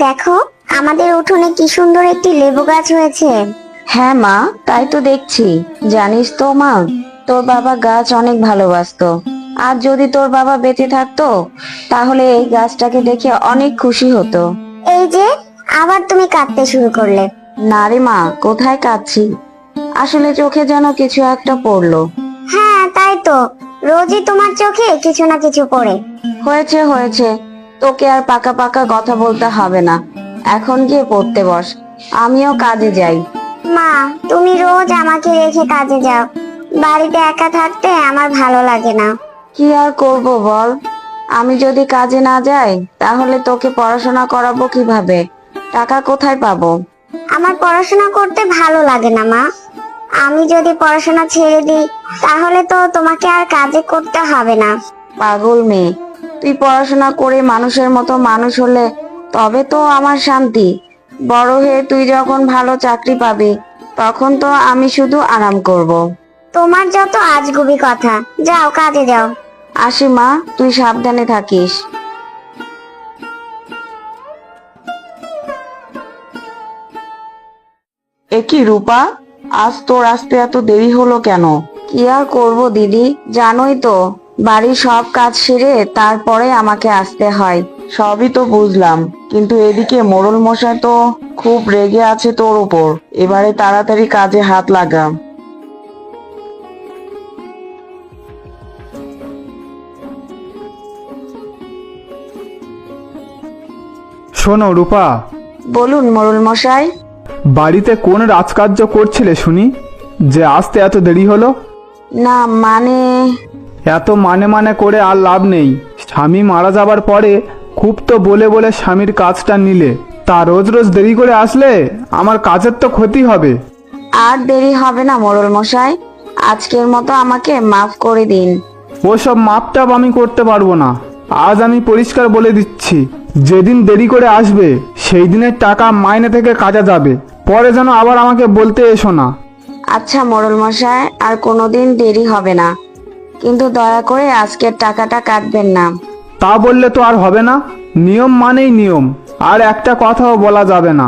দেখো, আমাদের উঠোনে কি সুন্দর একটি লেবু গাছ হয়েছে। হ্যাঁ মা, তাই তো দেখছি। জানিস তো মা, তোর বাবা গাছ অনেক ভালোবাসতো। আর যদি তোর বাবা বেঁচে থাকতো তাহলে এই গাছটাকে দেখে অনেক খুশি হতো। এই যে, আবার তুমি কাঁদতে শুরু করলে। না রে মা, কোথায় কাঁদছি, আসলে চোখে যেন কিছু একটা পড়লো। হ্যাঁ, তাই তো, রোজই তোমার চোখে কিছু না কিছু পড়ে। হয়েছে হয়েছে, তোকে আর পাকা পাকা কথা বলতে হবে না। এখন গিয়ে পড়তে বস, আমিও কাজে যাই। মা, তুমি রোজ আমাকে রেখে কাজে যাও। বাড়িতে একা থাকতে আমার ভালো লাগে না। কি আর করব বল, আমি যদি কাজে না যাই তাহলে তোকে পড়াশোনা করাবো কিভাবে? টাকা কোথায় পাবো? আমার পড়াশোনা করতে ভালো লাগে না মা। আমি যদি পড়াশোনা ছেড়ে দিই তাহলে তো তোমাকে আর কাজে করতে হবে না। পাগল মেয়ে, তুই পড়াশোনা করে মানুষের মতো মানুষ হলে তবে তো আমার শান্তি। বড় হয়ে তুই যখন ভালো চাকরি পাবি তখন তো আমি শুধু আরাম করব। তোমার যত আজগুবি কথা, যাও কাজে যাও। আসি মা, তুই সাবধানে থাকিস। এ কি রূপা, আজ তোর আসতে এত দেরি হলো কেন? কি আর করব দিদি, জানোই তো, বাড়ির সব কাজ সেরে তারপরে আমাকে আসতে হয়। সবই তো বুঝলাম, কিন্তু এদিকে মোড়ল মশাই তো খুব রেগে আছে তোর উপর। এবারে তাড়াতাড়ি কাজে হাত লাগা। শোনো রূপা, বলুন মোড়ল মশাই। বাড়িতে কোন রাজকার্য করছিলে শুনি, যে আসতে এত দেরি হলো? না মানে, এত মানে মানে করে আর লাভ নেই। স্বামী মারা যাবার পরে খুব তো বলে বলে স্বামীর কাজটা নিলে, তা রোজ রোজ দেরি করে আসলে আমার কাজের তো ক্ষতি হবে। আর দেরি হবে না মোড়ল মশাই, আজকের মতো আমাকে মাফ করে দিন। ওসব মাপটাপ আমি করতে পারবো না। আজ আমি পরিষ্কার বলে দিচ্ছি, যেদিন দেরি করে আসবে সেই দিনের টাকা মাইনে থেকে কাটা যাবে। পরে যেন আবার আমাকে বলতে এসো না। আচ্ছা মোড়ল মশাই, আর কোনোদিন দেরি হবে না, কিন্তু দয়া করে আজকের টাকাটা কাটবেন না। তা বললে তো আর হবে না। নিয়ম মানেই নিয়ম, আর একটা কথাও বলা যাবে না।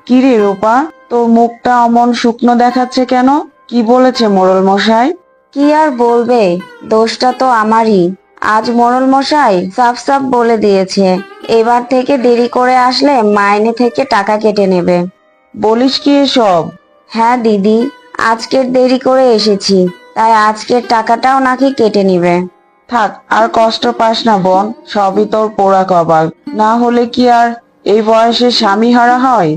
কিরে রূপা, তোর মুখটা অমন শুকনো দেখাচ্ছে কেন? কি বলেছে মোড়ল মশাই? কি আর বলবে, দোষটা তো আমারই। আজ মোড়ল মশাই সাফ সাফ বলে দিয়েছে, এবার থেকে দেরি করে আসলে মাইনে থেকে টাকা কেটে নেবে। বলিস কি এসব? হ্যাঁ দিদি, আজকের দেরি করে এসেছি, তাই আজকের টাকাটাও নাকি কেটে নিবে। থাক, আর কষ্ট পাস না বোন, সবই তোর পোড়া কপাল। না হলে কি আর এই বয়সে স্বামী হারা হয়?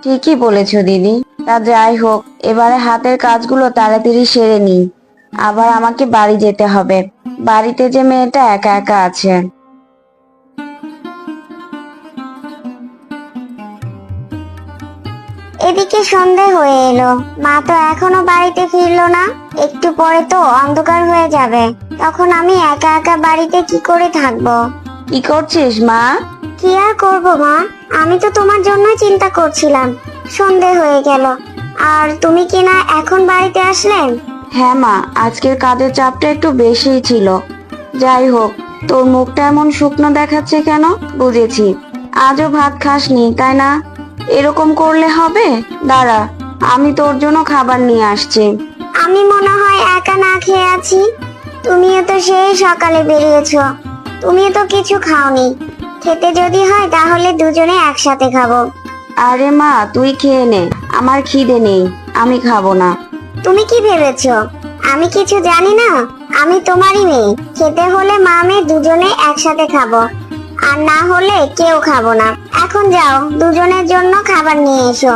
ঠিকই বলেছো দিদি। তা যাই হোক, এবারে হাতের কাজগুলো তাড়াতাড়ি সেরে নি, আবার আমাকে বাড়ি যেতে হবে। বাড়িতে যে মেয়েটা একা একা আছে। এদিকে সন্ধে হয়ে এলো, মা তো এখনো বাড়িতে ফিরলো না। একটু পরে তো অন্ধকার হয়ে যাবে, তখন আমি একা একা বাড়িতে কি করে থাকবো? কি করছিস মা? কি আর করবো মা, আমি তো তোমার জন্যই চিন্তা করছিলাম। সন্ধে হয়ে গেল, আর তুমি কি না এখন বাড়িতে আসলেন? হ্যাঁ মা, আজকের কাজের চাপটা একটু বেশিই ছিল। যাই হোক, তোর মুখটা এমন শুকনো দেখাচ্ছে কেন? বুঝেছি, আজও ভাত খাসনি তাই না? এরকম করলে হবে, দাঁড়া, আমি তোর জন্য খাবার নিয়ে আসছি। আমি মনে হয় একা না খেয়ে আছি। তুমিও তো সেই সকালে বেরিয়েছো, তুমিও তো কিছু খাওনি। খেতে যদি হয় তাহলে দুজনে একসাথে খাবো। আরে মা, তুই খেয়ে নে, আমার খিদে নেই, আমি খাবো না। তুমি কি ভেবেছো আমি কিছু জানি না? আমি তোমারই মেয়ে, খেতে হলে মা মেয়ে দুজনে একসাথে খাবো, আর না হলে কেউ খাবো না। এখন যাও, দুজনের জন্য খাবার নিয়ে এসো।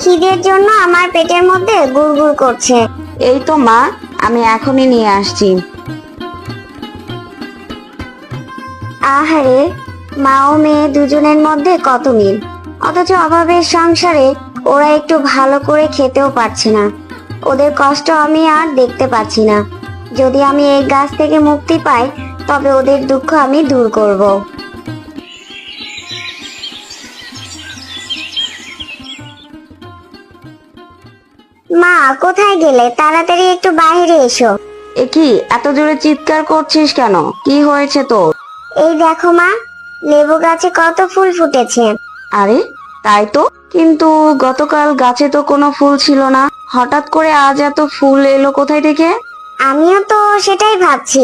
খিদের জন্য আমার পেটের মধ্যে গুড়গুড় করছে। এই তো মা, আমি এখনই নিয়ে আসছি। আহারে, মা ও মেয়ে দুজনের মধ্যে কত মিল, অথচ অভাবের সংসারে ওরা একটু ভালো করে খেতেও পারছে না। ওদের কষ্ট আমি আর দেখতে পাচ্ছি না। যদি আমি এই গাছ থেকে মুক্তি পাই তবে ওদের দুঃখ আমি দূর করব। মা, কোথায় গেলে? তাড়াতাড়ি একটু বাইরে এসো। এ কি এত জোরে চিৎকার করছিস কেন? কি হয়েছে তোর? এই দেখো মা, লেবু গাছে কত ফুল ফুটেছে। আরে তাই তো, কিন্তু গতকাল গাছে তো কোনো ফুল ছিল না, হঠাৎ করে আজ এত ফুল এলো কোথায় থেকে? আমিও তো সেটাই ভাবছি,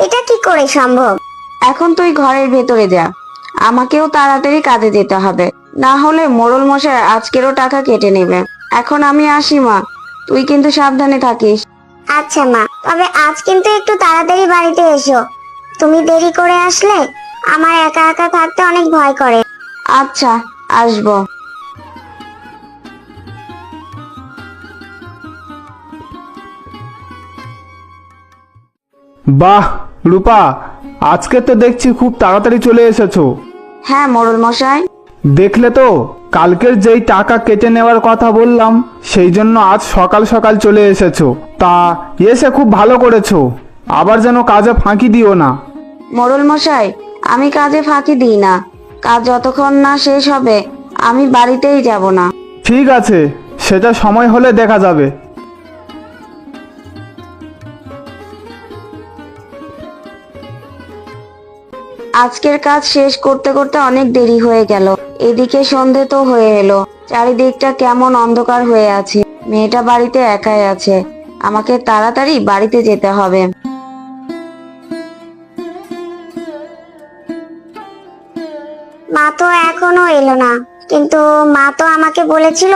এটা কি করে সম্ভব। এখন তুই ঘরের ভেতরে যা, আমাকেও তাড়াতাড়ি কাজে যেতে হবে, না হলে মোড়ল মশাই আজকেরও টাকা কেটে নেবে। এখন আমি আসি মা, তুই কিন্তু সাবধানে থাকিস। আচ্ছা মা, তবে আজ কিন্তু একটু তাড়াতাড়ি বাড়িতে এসো। তুমি দেরি করে আসলে আমার একা একা থাকতে অনেক ভয় করে। আচ্ছা, আসবো। বাহ রূপা, আজকে তো দেখছি খুব তাড়াতাড়ি চলে এসেছো। হ্যাঁ মোড়ল মশাই। দেখলে তো, কালকের যেই টাকা কেটে নেওয়ার কথা বললাম, সেই জন্য আজ সকাল সকাল চলে এসেছো। তা এসে খুব ভালো করেছো, আবার যেন কাজে ফাঁকি দিও না। মোড়ল মশাই, আমি কাজে ফাঁকি দিই না, কাজ যতক্ষণ না শেষ হবে আমি বাড়িতেই যাব না। ঠিক আছে, সেটা সময় হলে দেখা যাবে। আজকের কাজ শেষ করতে করতে অনেক দেরি হয়ে গেল, এদিকে সন্ধে তো হয়ে এলো, চারিদিকটা কেমন অন্ধকার হয়ে আছে, মেয়েটা বাড়িতে একাই আছে, আমাকে তাড়াতাড়ি বাড়িতে যেতে হবে। মা তো এখনো এলো না, কিন্তু মা তো আমাকে বলেছিল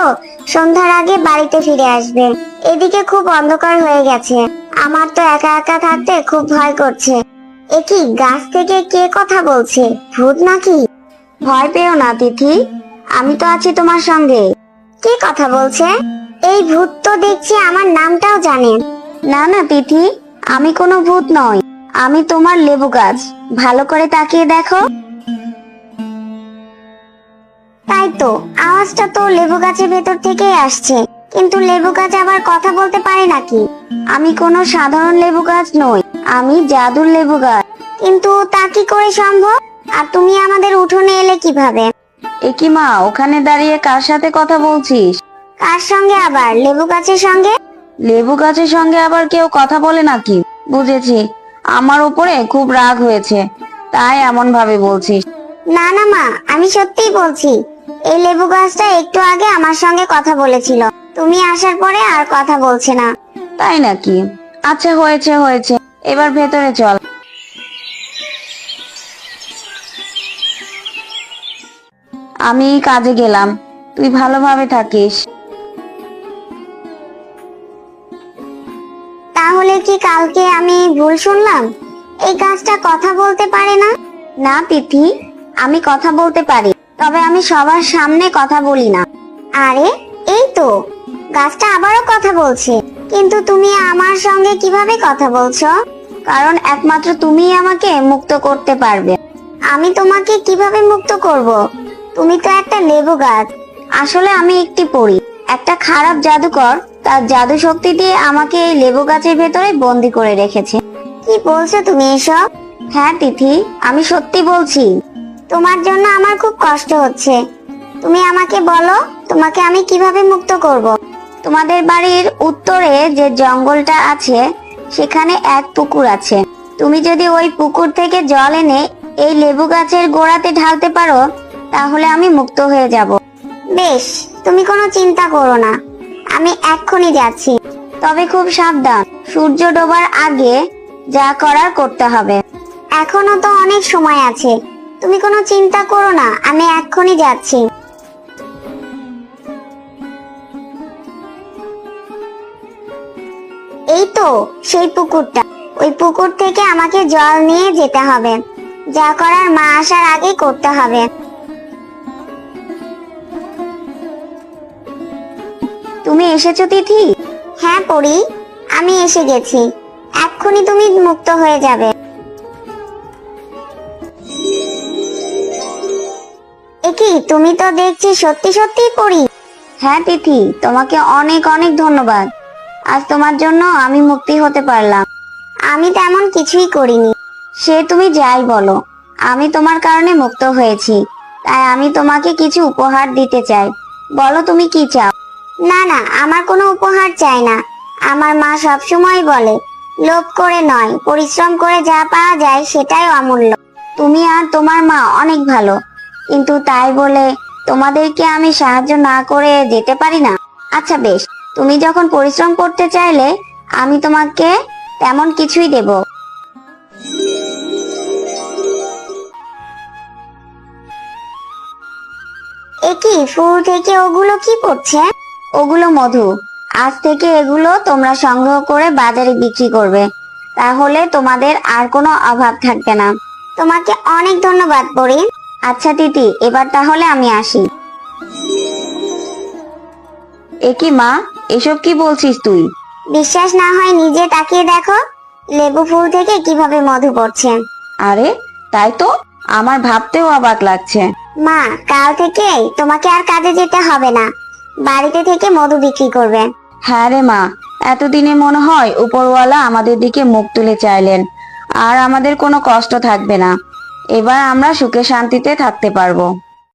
সন্ধ্যার আগে বাড়িতে ফিরে আসবে। এদিকে খুব অন্ধকার হয়ে গেছে, আমার তো একা একা থাকতে খুব ভয় করছে। এ কি, গাছ থেকে কে কথা বলছে? ভূত নাকি? ভয় পেও না তিথি, আমি তো আছি তোমার সঙ্গে। কে কথা বলছে? এই ভূত তো দেখছি আমার নামটাও জানে। না না তিথি, আমি কোনো ভূত নই, আমি তোমার লেবু গাছ, ভালো করে তাকিয়ে দেখো। তাই তো, আওয়াজটা তো লেবু গাছের ভেতর থেকেই আসছে, কিন্তু লেবু গাছ আবার কথা বলতে পারে নাকি? আমি কোনো সাধারণ লেবু গাছ নই, আমি জাদুর লেবু গাছ। কিন্তু তা কি করে সম্ভব? আর তুমি আমাদের উঠোনে এলে কিভাবে? এ কি মা, ওখানে দাঁড়িয়ে কার সাথে কথা বলছিস? কার সঙ্গে আবার? লেবু গাছের সঙ্গে। লেবু গাছের সঙ্গে আবার কেউ কথা বলে নাকি? বুঝেছি, আমার উপরে খুব রাগ হয়েছে, তাই এমন ভাবে বলছিস। না না মা, আমি সত্যিই বলছি, এই লেবু গাছটা একটু আগে আমার সঙ্গে কথা বলেছিল, তুমি আসার পরে আর কথা বলছে না। তাই নাকি? আচ্ছা হয়েছে হয়েছে, এবার ভেতরে চল। আমি কাজে গেলাম, তুই ভালোভাবে থাকিস। তাহলে কি কালকে আমি ভুল শুনলাম? এই গাছটা কথা বলতে পারে না? না তিথি, আমি কথা বলতে পারি, তবে আমি সবার সামনে কথা বলি না। আরে, এই তো, গাছটা আবারও কথা বলছে। কিন্তু তুমি আমার সঙ্গে কিভাবে কথা বলছো? কারণ একমাত্র তুমিই আমাকে মুক্ত করতে পারবে। আমি তোমাকে কিভাবে মুক্ত করব? তুমি তো একটা লেবু গাছ। আসলে আমি একটি পরী, একটা খারাপ জাদুকর তার জাদু শক্তি দিয়ে আমাকে এই লেবু গাছের ভেতরে বন্দি করে রেখেছে। কি বলছো তুমি এসব? হ্যাঁ তিথি, আমি সত্যি বলছি। তোমার জন্য আমার খুব কষ্ট হচ্ছে, তুমি আমাকে বলো, তোমাকে আমি কিভাবে মুক্ত করব? তোমাদের বাড়ির উত্তরে যে জঙ্গলটা আছে, সেখানে এক পুকুর আছে, তুমি যদি ওই পুকুর থেকে জল এনে এই লেবু গাছের গোড়াতে ঢালতে পারো, তাহলে আমি মুক্ত হয়ে যাব। বেশ, তুমি কোনো চিন্তা করো না, আমি এক্ষুনি যাচ্ছি। তবে খুব সাবধান, সূর্য ডোবার আগে যা করার করতে হবে। এখনো তো অনেক সময় আছে, তুমি কোনো চিন্তা করো না, আমি এক্ষুনি যাচ্ছি। এই তো সেই পুকুরটা, ওই পুকুর থেকে আমাকে জল নিয়ে যেতে হবে, যা করার মা আসার আগেই করতে হবে। তুমি এসেছো তিথি? হ্যাঁ পরি, আমি এসে গেছি, এক্ষুনি তুমি মুক্ত হয়ে যাবে। একি, তুমি তো দেখছি সত্যি সত্যি পরি। হ্যাঁ তিথি, তোমাকে অনেক অনেক ধন্যবাদ, আজ তোমার জন্য আমি মুক্তি হতে পারলাম। আমি তেমন কিছুই করিনি। সে তুমি যাই বলো, আমি তোমার কারণে মুক্ত হয়েছি, তাই আমি তোমাকে কিছু উপহার দিতে চাই, বলো তুমি কি চাও? না না, আমার কোনো উপহার চাই না। আমার মা সবসময় বলে লোভ করে নয়, পরিশ্রম করে যা পাওয়া যায় সেটাই অমূল্য। তুমি আর তোমার মা অনেক ভালো, কিন্তু তাই বলে তোমাদেরকে আমি সাহায্য না করে যেতে পারি না। আচ্ছা বেশ, তুমি যখন পরিশ্রম করতে চাইলে আমি তোমাকে তেমন কিছুই দেব। কি ফুল থেকে ওগুলো কি পড়ছে? ওগুলো মধু। আজ থেকে এগুলো তোমরা সংগ্রহ করে বাজারে বিক্রি করবে, তাহলে তোমাদের আর কোনো অভাব থাকবে না। তোমাকে অনেক ধন্যবাদ পরি। আচ্ছা তিতি, এবার তাহলে আমি আসি। কি মা, এসব কি বলছিস তুই? বিশ্বাস না হয় নিজে তাকিয়ে দেখো, লেবু ফুল থেকে কিভাবে মধু পড়ছে। আরে তাই তো, আমার ভাবতেও অবাক লাগছে। মা, কাল থেকে তোমাকে আর কাজে যেতে হবে না, বাড়িতে থেকে মধু বিক্রি করবে। হ্যাঁ রে মা, এতদিনে মনে হয় উপরওয়ালা আমাদের দিকে মুখ তুলে চাইলেন, আর আমাদের কোনো কষ্ট থাকবে না। এবার আমরা সুখে শান্তিতে থাকতে পারবো।